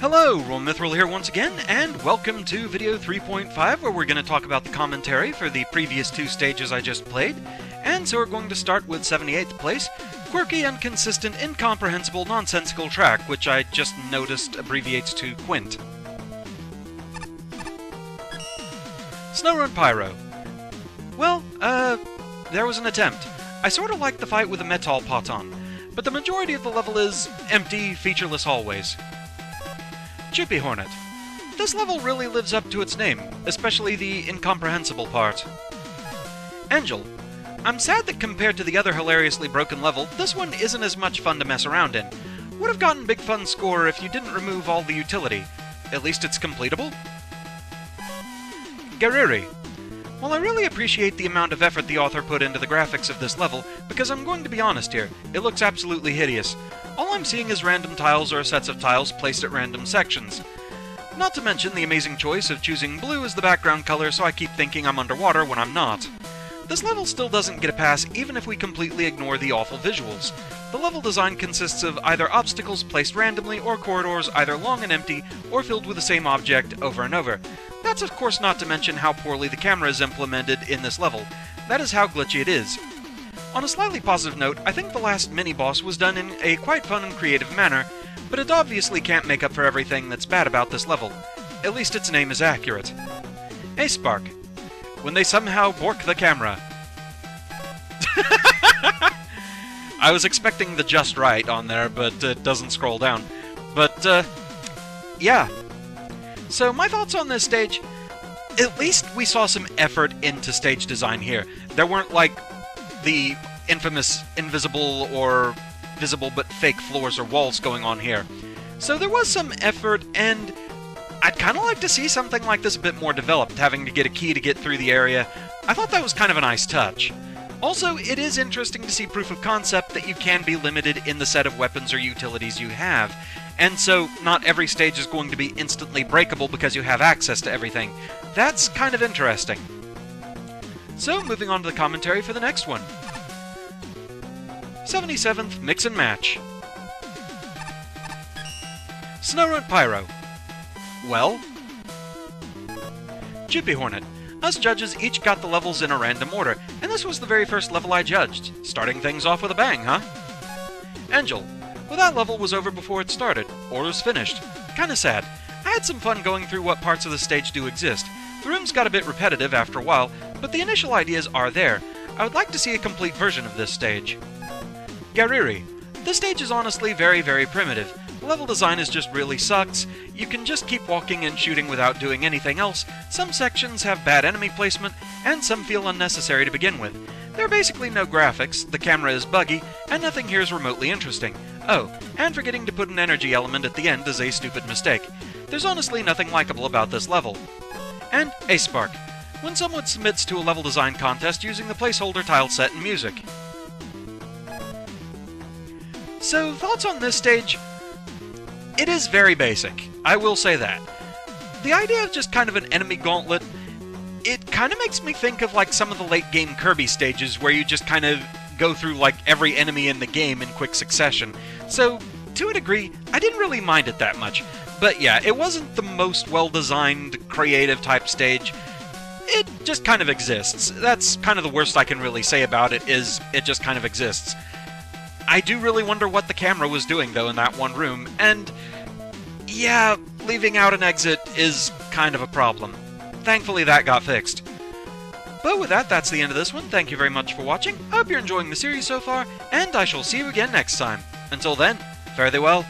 Hello, Mithril here once again, and welcome to video 3.5, where we're going to talk about the commentary for the previous two stages I just played. And so we're going to start with 78th place, Quirky, Inconsistent, Incomprehensible, Nonsensical Track, which I just noticed abbreviates to Quint. Snowrun Pyro. Well, there was an attempt. I sort of liked the fight with the Metal Poton, but the majority of the level is empty, featureless hallways. Chippy Hornet. This level really lives up to its name, especially the incomprehensible part. Angel. I'm sad that compared to the other hilariously broken level, this one isn't as much fun to mess around in. Would have gotten big fun score if you didn't remove all the utility. At least it's completable. Gariri. While I really appreciate the amount of effort the author put into the graphics of this level, because I'm going to be honest here, it looks absolutely hideous. All I'm seeing is random tiles or sets of tiles placed at random sections. Not to mention the amazing choice of choosing blue as the background color, so I keep thinking I'm underwater when I'm not. This level still doesn't get a pass even if we completely ignore the awful visuals. The level design consists of either obstacles placed randomly or corridors either long and empty or filled with the same object over and over. That's of course not to mention how poorly the camera is implemented in this level. That is how glitchy it is. On a slightly positive note, I think the last mini-boss was done in a quite fun and creative manner, but it obviously can't make up for everything that's bad about this level. At least its name is accurate. A Spark. When they somehow bork the camera. I was expecting the just right on there, but it doesn't scroll down. But, yeah. So my thoughts on this stage, at least we saw some effort into stage design here. There weren't like the infamous invisible or visible but fake floors or walls going on here. So there was some effort, and I'd kind of like to see something like this a bit more developed, having to get a key to get through the area. I thought that was kind of a nice touch. Also, it is interesting to see proof of concept that you can be limited in the set of weapons or utilities you have. And so, not every stage is going to be instantly breakable because you have access to everything. That's kind of interesting. So, moving on to the commentary for the next one. 77th, Mix and Match. Snowrun Pyro. Well? Chippy Hornet. Us judges each got the levels in a random order, and this was the very first level I judged, starting things off with a bang, huh? Angel. Well, that level was over before it started. Orders finished. Kinda sad. I had some fun going through what parts of the stage do exist. The rooms got a bit repetitive after a while, but the initial ideas are there. I would like to see a complete version of this stage. Gariri. This stage is honestly very, very primitive. The level design is just really sucks. You can just keep walking and shooting without doing anything else. Some sections have bad enemy placement, and some feel unnecessary to begin with. There are basically no graphics, the camera is buggy, and nothing here is remotely interesting. Oh, and forgetting to put an energy element at the end is a stupid mistake. There's honestly nothing likable about this level. And A Spark. When someone submits to a level design contest using the placeholder tile set and music. So, thoughts on this stage? It is very basic, I will say that. The idea of just kind of an enemy gauntlet, it kind of makes me think of like some of the late game Kirby stages where you just kind of go through like every enemy in the game in quick succession. So, to a degree, I didn't really mind it that much. But yeah, it wasn't the most well-designed, creative type stage. It just kind of exists. That's kind of the worst I can really say about it, is it just kind of exists. I do really wonder what the camera was doing, though, in that one room, and yeah, leaving out an exit is kind of a problem. Thankfully, that got fixed. But with that, that's the end of this one. Thank you very much for watching. I hope you're enjoying the series so far, and I shall see you again next time. Until then, fare thee well.